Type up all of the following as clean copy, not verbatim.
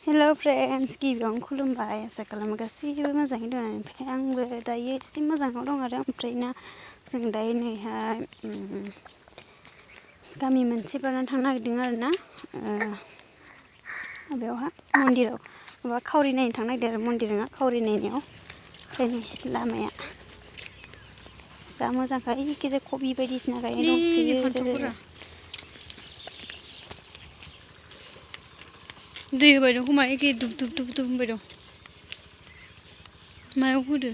Hello friends, गिबियावनो खुलुमबाय। आसा खालामो गासैबो मोजाङै दं। ओमफ्राय आंबो दायो एसे मोजाङाव दं आरो ओमफ्राय ना जों दायो नैहाय गामि मोनसे बारनानै थांनो नागिरदों आरो ना बेवहा मन्दिराव माबा खावरि नायनो थांनो नागिरदों आरो मन्दिर नङा खावरि नायनायाव। ओमफ्राय नै लामाया जा मोजांखा एखेजे कबि बायदिसिना गायनाय दंसोयो। दै होबाय दं खोमा एखे दुब दुब दुब दुब होनबाय दं। मायाव होदो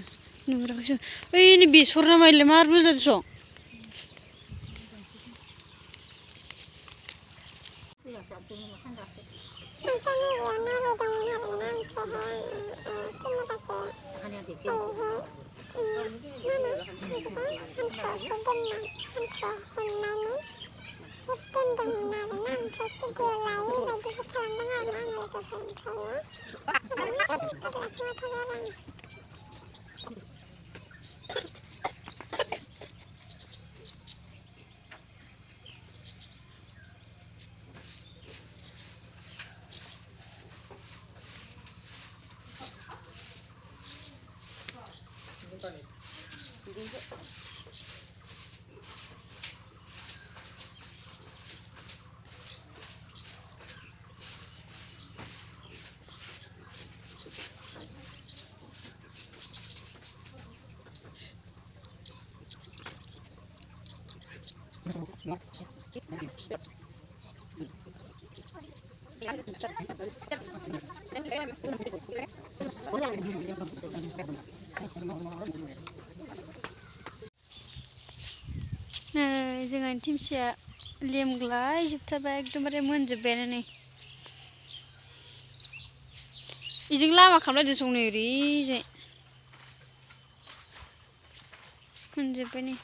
नुहराखैसो। ओइनै बेसर ना माइलाय मार बुरजा दस'। जोंहानि थिमसिया लेमग्लायजोबथारबाय एकदमबारे मोनजोब्बायानो नै। इजों लामा खालामलायदो संनै ओरैजाय मोनजोब्बाय नै।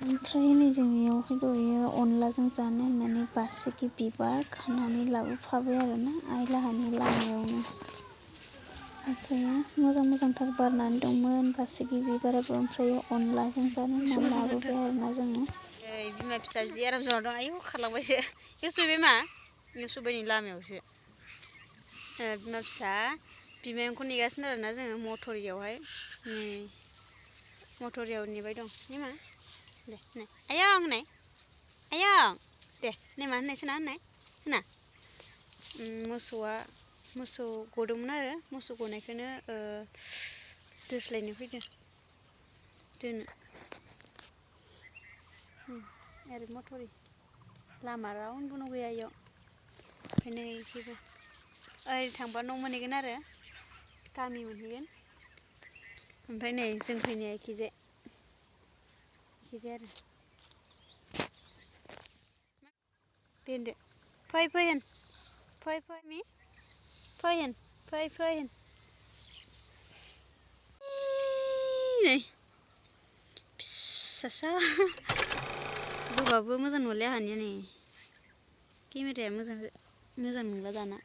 ओमफ्राय नै जों इयावहाय दहायो अनलाजों जानो होननानै बासिगि बिबार खानानै लाबोफाबाय आरोना आइ लाहानि लामायावनो। ओमफ्राय मोजां मोजांथार बारनानै दंमोन बासिगि बिबाराबो। ओमफ्राय अनलाजों जानो होननानै लाबोबाय आरोना जोङो। बिमा फिसा जि आराम जाना दं। आयौ खारलांबायसो। इयाव सहैबाय मा? इयाव सहैबाय नै लामायावसो। बिमा फिसा बिमायंखौ नेगासिनो आरोना जोङो मटरियावहाय। नै मटरियाव नेबाय दं। नै मा? दे नै आयं होननाय आयं दे नै मा होननाय सोना होननाय होना। मोसौ गदोंमोन आरो मोसौ गनायखौनो दोस्लायनो फैदों दोनो। आरो मटरि लामा राउन्डबो गैया इयाव। ओमफ्राय नै इखिबो ओरै थांबा न' मोनहैगोन आरो गामि मोनहैगोन। ओमफ्राय नै जों फैनाया इखिजे आरो दे होनदो फै फै होन फै फै मि फै होन फै फै होन। नै फिसासा बोबाबो मोजां नंलाय आंहानिया नै केमेराया मोजां नंला दाना।